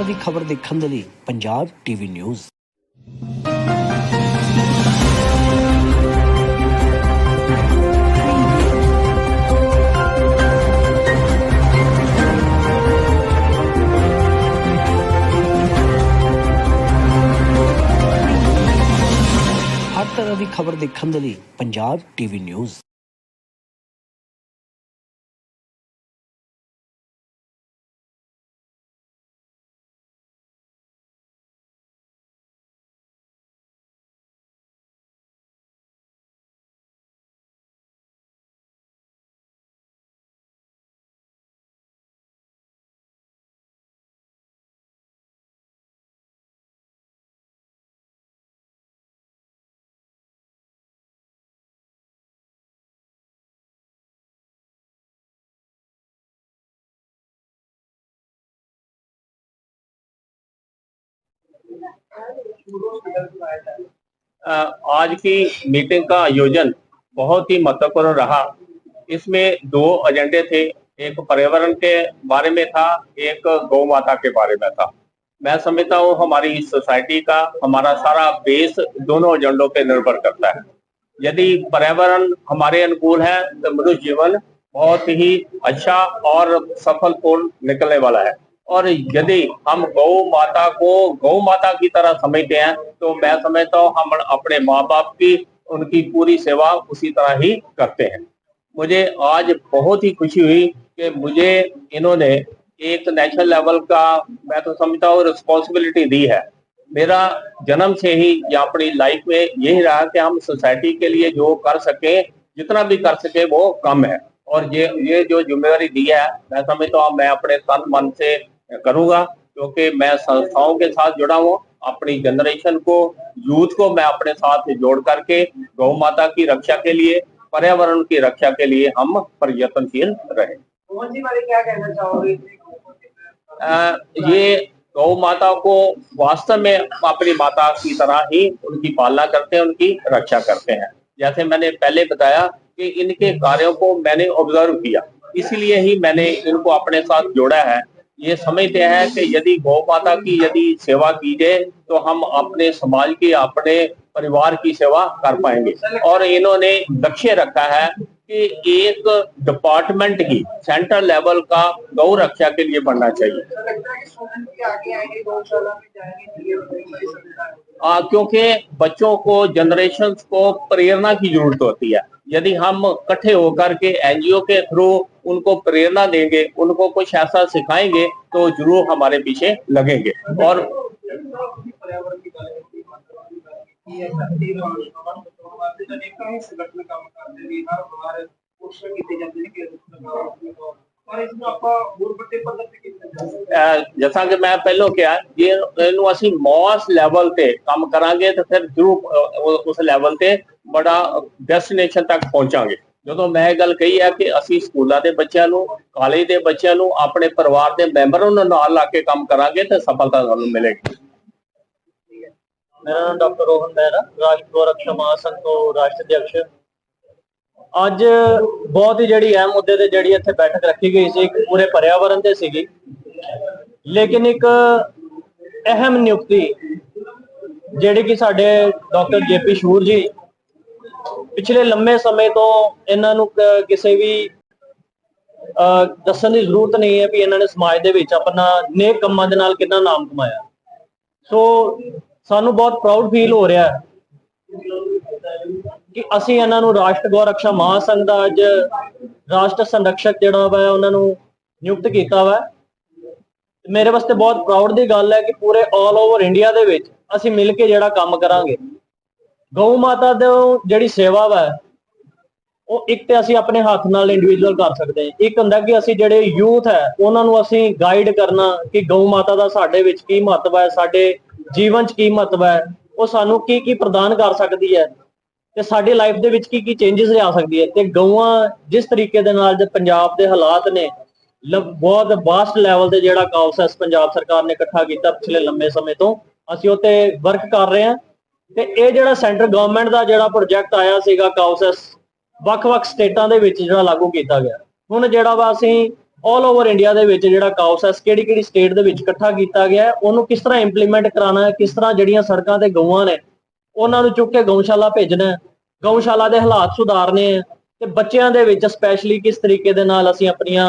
तरह की खबर देखने के लिए पंजाब टीवी न्यूज़। हर तरह की खबर देखने के लिए पंजाब टीवी न्यूज़। आज की मीटिंग का आयोजन बहुत ही महत्वपूर्ण रहा। इसमें दो एजेंडे थे, एक पर्यावरण के बारे में था, एक गौ माता के बारे में था। मैं समझता हूँ हमारी सोसाइटी का हमारा सारा बेस दोनों एजेंडों पे निर्भर करता है। यदि पर्यावरण हमारे अनुकूल है तो मनुष्य जीवन बहुत ही अच्छा और सफलपूर्ण निकलने वाला है। और यदि हम गौ माता को गौ माता की तरह समझते हैं तो मैं समझता हूँ हम अपने माँ बाप की उनकी पूरी सेवा उसी तरह ही करते हैं। मुझे आज बहुत ही खुशी हुई कि मुझे इन्होंने एक नेशनल लेवल का मैं तो समझता हूँ रिस्पॉन्सिबिलिटी दी है। मेरा जन्म से ही या अपनी लाइफ में यही रहा कि हम सोसाइटी के लिए जो कर सके, जितना भी कर सके वो कम है। और ये जो जिम्मेदारी दी है मैं समझता हूँ मैं अपने तन मन से करूंगा, क्योंकि मैं संस्थाओं के साथ जुड़ा हूँ। अपनी जनरेशन को, यूथ को मैं अपने साथ जोड़ करके गौ माता की रक्षा के लिए, पर्यावरण की रक्षा के लिए हम प्रयत्नशील रहे। मोहन जी बारे क्या कहना चाहोगे? ये गौ माता को वास्तव में अपनी माता की तरह ही उनकी पालना करते हैं, उनकी रक्षा करते हैं। जैसे मैंने पहले बताया कि इनके कार्यों को मैंने ऑब्जर्व किया, इसलिए ही मैंने इनको अपने साथ जोड़ा है। ये समझते हैं कि यदि गौ माता की यदि सेवा की जाए तो हम अपने समाज की, अपने परिवार की सेवा कर पाएंगे। और इन्होंने लक्ष्य रखा है कि एक डिपार्टमेंट ही सेंट्रल लेवल का गौ रक्षा के लिए बनना चाहिए। क्योंकि बच्चों को, जनरेशन को प्रेरणा की जरूरत होती है। यदि हम इकट्ठे होकर के एनजीओ के थ्रू उनको प्रेरणा देंगे, उनको कुछ ऐसा सिखाएंगे तो जरूर हमारे पीछे लगेंगे। और जैसा कि मैं पहले क्या ये मॉस लैवल ते काम करांगे तो फिर जरूर उस लैवल ते बड़ा डेस्टिनेशन तक पहुंचांगे। जो मैं गल कही है कि असी स्कूलों के बच्चों को, कॉलेज के बच्चों को, अपने परिवार के मैंबरों को नाल ला के काम करांगे तो सफलता सानू मिलेगी। मेरा नाम डॉक्टर रोहन बेहरा, राष्ट्र गौ रक्षा महासंघ तो राष्ट्र अध्यक्ष। अज बहुत ही जी अहम मुद्दे ते जी इत्थे बैठक रखी गई सी, पूरे पर्यावरण ते सीगी। लेकिन एक अहम नियुक्ति जिहड़ी कि साडे डॉक्टर JP शूर जी पिछले लंबे समय तो इन्हां नूं किसी भी दस्सण की जरूरत नहीं है भी इन्होंने समाज दे विच अपना नेक कामां दे नाल कितना नाम कमाया। सो सानू बहुत प्राउड फील हो रहा है कि असी इन्हां नूं राष्ट्र गौ रक्षा महासंघ दा अज राष्ट्र संरक्षक जिहड़ा वा उन्हां नूं नियुक्त कीता वा। मेरे वास्ते बहुत प्राउड की गल है कि पूरे ऑल ओवर इंडिया दे विच असी मिल के जिहड़ा काम करांगे। गौ माता दी जिहड़ी सेवा वा वो एक तो असी अपने हाथ नाल इंडिविजुअल कर सकते हैं, एक हुंदा कि असी जिहड़े यूथ है उन्हां नूं असी गाइड करना कि गौ माता दा साडे विच की महत्व है, साडे जीवन च की महत्व है, वो सानू की प्रदान कर सकती है ते साडी लाइफ दे विच की चेंजेस लिया सकती है। ते गौआं जिस तरीके दे नाल पंजाब दे हालात ने बहुत वास्ट लैवल ते जिहड़ा काउंसस पंजाब सरकार ने इकट्ठा किया पिछले लंबे समय तो असी उत्ते वर्क कर रहे हैं। ते ये जिहड़ा सेंट्रल गवर्नमेंट का जिहड़ा प्रोजैक्ट आया सीगा काउंसस वख-वख स्टेटां दे विच जिहड़ा लागू किया गया, हुण जिहड़ा वा असीं ਆਲ ਓਵਰ ਇੰਡੀਆ ਦੇ ਵਿੱਚ ਜਿਹੜਾ ਕਾਉਸ ਕਿਹੜੀ ਸਟੇਟ ਦੇ ਵਿੱਚ ਇਕੱਠਾ ਕੀਤਾ ਗਿਆ ਹੈ, ਉਹਨੂੰ ਕਿਸ ਤਰ੍ਹਾਂ ਇੰਪਲੀਮੈਂਟ ਕਰਾਉਣਾ ਹੈ, ਕਿਸ ਤਰ੍ਹਾਂ ਜਿਹੜੀਆਂ ਸੜਕਾਂ ਤੇ ਗਊਆਂ ਨੇ ਉਹਨਾਂ ਨੂੰ ਚੁੱਕ ਕੇ ਗਊਸ਼ਾਲਾ ਭੇਜਣਾ ਹੈ, ਗਊਸ਼ਾਲਾ ਦੇ ਹਾਲਾਤ ਸੁਧਾਰਨੇ ਹੈ, ਤੇ ਬੱਚਿਆਂ ਦੇ ਵਿੱਚ ਸਪੈਸ਼ਲੀ ਕਿਸ ਤਰੀਕੇ ਦੇ ਨਾਲ ਅਸੀਂ ਆਪਣੀਆਂ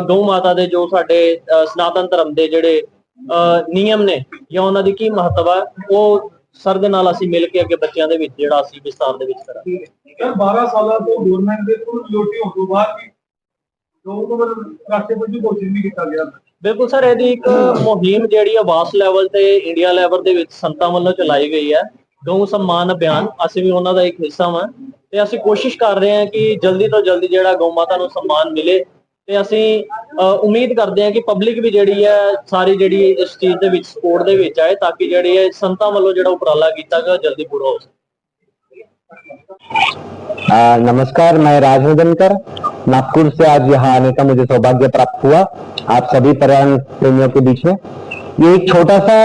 ਗਊ ਮਾਤਾ ਦੇ ਜੋ ਸਾਡੇ ਸਨਾਤਨ ਧਰਮ ਦੇ ਜਿਹੜੇ ਨਿਯਮ ਨੇ ਜਾਂ ਉਹਨਾਂ ਦੀ ਕੀ ਮਹੱਤਵ ਹੈ, ਉਹ ਸਰ ਦੇ ਨਾਲ ਅਸੀਂ ਮਿਲ ਕੇ ਅੱਗੇ ਬੱਚਿਆਂ ਦੇ ਵਿੱਚ ਜਿਹੜਾ ਅਸੀਂ ਵਿਸਤਾਰ ਦੇ ਵਿੱਚ ਕਰਾਂਗੇ। 12 ਸਾਲਾਂ ਤੋਂ ਗਵਰਨਮੈਂਟ ਦੇ ਕੋਲ ਲੋਟੀ ਹੋਣ ਤੋਂ ਬਾਅਦ ਵੀ ਲੋਕ ਰਾਸ਼ਟਰਪਤੀ ਘੋਸ਼ਿਤ ਨਹੀਂ ਕੀਤਾ ਗਿਆ। ਬਿਲਕੁਲ ਸਰ, ਇਹਦੀ ਇੱਕ ਮੁਹਿੰਮ ਜਿਹੜੀ ਆ ਵਾਸ ਲੈਵਲ ਤੇ ਇੰਡੀਆ ਲੈਵਲ ਦੇ ਵਿੱਚ ਸੰਤਾਂ ਵੱਲੋਂ ਚਲਾਈ ਗਈ ਹੈ, ਗਊ ਸਨਮਾਨ ਅਭਿਆਨ। ਅਸੀਂ ਵੀ ਉਹਨਾਂ ਦਾ ਇੱਕ ਹਿੱਸਾ ਹਾਂ ਤੇ ਅਸੀਂ ਕੋਸ਼ਿਸ਼ ਕਰ ਰਹੇ ਹਾਂ ਕਿ ਜਲਦੀ ਤੋਂ ਜਲਦੀ ਜਿਹੜਾ ਗਊ ਮਾਤਾ ਨੂੰ ਸਨਮਾਨ ਮਿਲੇ, ਤੇ ਅਸੀਂ ਉਮੀਦ ਕਰਦੇ ਹਾਂ ਕਿ ਪਬਲਿਕ ਵੀ ਜਿਹੜੀ ਹੈ ਸਾਰੀ ਜਿਹੜੀ ਇਸ ਚੀਜ਼ ਦੇ ਵਿੱਚ ਸਪੋਰਟ ਦੇ ਵਿੱਚ ਆਏ, ਤਾਂ ਕਿ ਜਿਹੜੀ ਹੈ ਸੰਤਾਂ ਵੱਲੋਂ ਜਿਹੜਾ ਉਪਰਾਲਾ ਕੀਤਾ ਗਿਆ जल्दी पूरा हो सके। नमस्कार, मैं राजवर्धनकर नागपुर से आज यहाँ आने का मुझे सौभाग्य प्राप्त हुआ आप सभी पर्यावरण प्रेमियों के बीच में। ये एक छोटा सा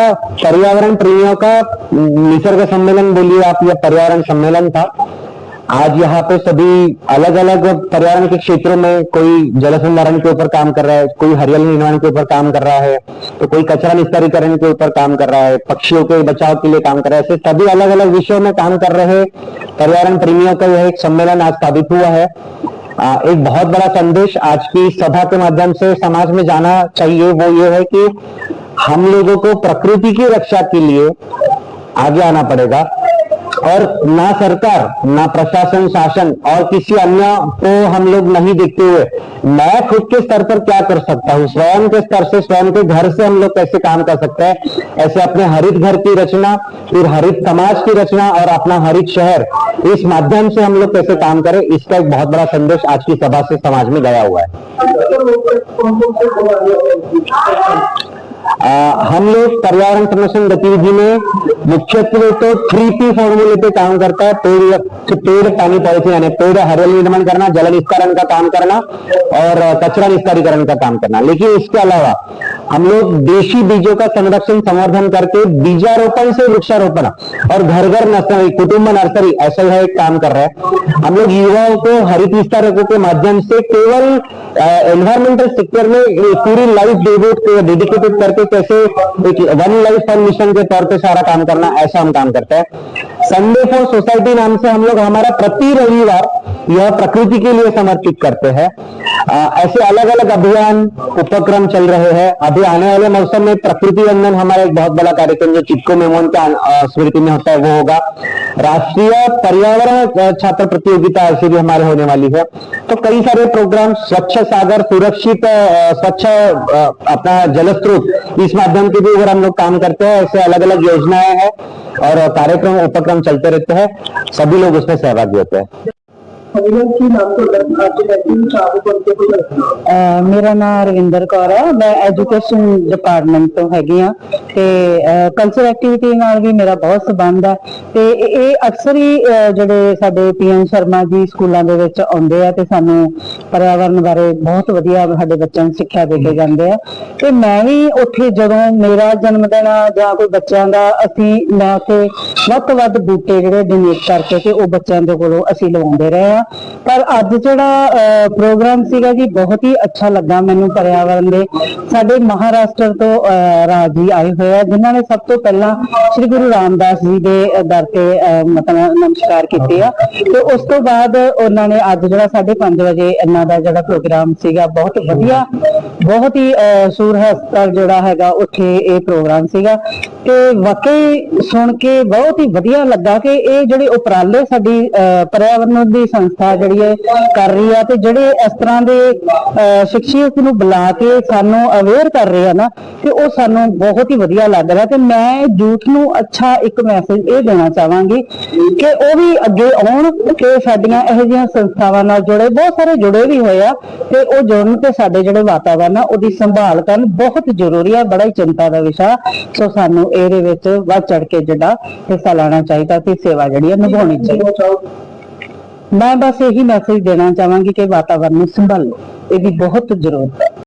पर्यावरण प्रेमियों का निसर्ग सम्मेलन बोलिए आप, या पर्यावरण सम्मेलन था। आज यहाँ पे सभी अलग अलग पर्यावरण के क्षेत्रों में, कोई जल संधारण के ऊपर काम कर रहा है, कोई हरियाली निर्माण के ऊपर काम कर रहा है, तो कोई कचरा निस्तारीकरण के ऊपर काम कर रहा है, पक्षियों के बचाव के लिए काम कर रहा है। ऐसे सभी अलग अलग विषयों में काम कर रहे पर्यावरण प्रेमियों का यह एक सम्मेलन आज साबित हुआ है। एक बहुत बड़ा संदेश आज की सभा के माध्यम से समाज में जाना चाहिए, वो ये है कि हम लोगों को प्रकृति की रक्षा के लिए आगे आना पड़ेगा, और ना सरकार, ना प्रशासन, शासन और किसी अन्य को हम लोग नहीं देखते हुए मैं खुद के स्तर पर क्या कर सकता हूँ, स्वयं के स्तर से, स्वयं के घर से हम लोग कैसे काम कर सकते हैं, ऐसे अपने हरित घर की रचना, फिर हरित समाज की रचना और अपना हरित शहर, इस माध्यम से हम लोग कैसे काम करें, इसका एक बहुत बड़ा संदेश आज की सभा से समाज में गया हुआ है। हम लोग पर्यावरण संरक्षण गतिविधि में मुख्यत्वे तो 3P फॉर्मूले पे काम करता है। पेड़ पानी पॉलिसी, यानी पेड़ हरियाली निर्माण करना, जल निस्तारण का काम करना और कचरा निस्तारीकरण का काम करना। लेकिन इसके अलावा हम लोग देशी बीजों का संरक्षण संवर्धन करके बीजारोपण से वृक्षारोपण और घर घर नर्सरी, कुटुंब नर्सरी, ऐसा यह एक काम कर रहा है। हम लोग युवाओं को हरित विस्तारकों के माध्यम से केवल एनवायरमेंटल सेक्टर में पूरी लाइफ डेडिकेटेड करके कैसे एक वन लाइफ वन मिशन के तौर पे सारा काम करना, ऐसा हम काम करते हैं। संडे फॉर सोसाइटी नाम से हम लोग हमारा प्रति रविवार यह प्रकृति के लिए समर्पित करते हैं। ऐसे अलग अलग अभियान उपक्रम चल रहे हैं। अभी आने वाले मौसम में प्रकृति वंदन हमारा एक बहुत बड़ा कार्यक्रम जो चिपको मेमोन के स्मृति में होता है वो होगा। राष्ट्रीय पर्यावरण छात्र प्रतियोगिता ऐसी भी हमारे होने वाली है। तो कई सारे प्रोग्राम, स्वच्छ सागर, सुरक्षित स्वच्छ अपना जल स्रोत, इस माध्यम के भी अगर हम लोग काम करते हैं। ऐसे अलग अलग योजनाएं हैं और कार्यक्रम उपक्रम चलते रहते हैं, सभी लोग उसमें सहभागी होते हैं। मेरा नाम रविंदर कौर है, मैं एजुकेशन डिपार्टमेंट तो हैगी हाँ ते कल्चर एक्टिविटी नाल भी मेरा बहुत संबंध है। ते ये अक्सर ही जिहड़े साडे PM शर्मा जी स्कूलों दे विच आउंदे आ ते सानू पर्यावरण बारे बहुत वधिया साडे बच्चों नूं सिक्ख्या दे के जांदे आ। ते मैं भी उत्थे जदों मेरा जन्मदिन जां कोई बच्चों का असीं मैं उत्थे वध तो वध बूटे जिहड़े डोनेट करके ते ओह बच्चों दे कोलों असीं लवाउंदे रहे आ। पर अज जिहड़ा प्रोग्राम सीगा जी बहुत ही अच्छा लगा मैनू। पर्यावरण दे साडे महाराष्ट्र तो राज जी आए हुए हैं जिन्हां ने सब तो पहला श्री गुरु रामदास जी दे दर ते मतलब नमस्कार कीते आ। ते उस तो बाद उन्होंने ने अज जिहड़ा 5:30 बजे इन्हां दा जिहड़ा प्रोग्राम सीगा बहुत वधिया, बहुत ही सूर हस्पताल जिहड़ा हैगा उत्थे ये प्रोग्राम सीगा। ते वाकई सुन के बहुत ही वधिया लगा कि ये जिहड़े उपराले साडी पर्यावरण दी संस्था जिहड़ी है कर रही है, ते जिहड़े इस तरह के शिक्षक नूं बुला के सानू अवेयर कर रहे हैं ना, ते वो सानू बहुत ही वधिया लग रहा। ते मैं यूथ नूं अच्छा एक मैसेज ये देना चाहांगी कि वो भी अगे आउण कि साडियां इहो जिहियां संस्थावां नाल जुड़े, बहुत सारे जुड़े भी होए आ, ते वो जुड़न ते साडे जिहड़े वातावरण आ ओहदी संभाल करन बहुत जरूरी है। बड़ा ही चिंता का विषय। सो सानू इहदे विच वध चढ़ के जिहड़ा हिस्सा लेना चाहिए ते सेवा जिहड़ी है निभाउणी चाहिए। मैं बस यही मैसेज देना चाहांगी कि वातावरण संभालो, इसकी बहुत जरूरत है।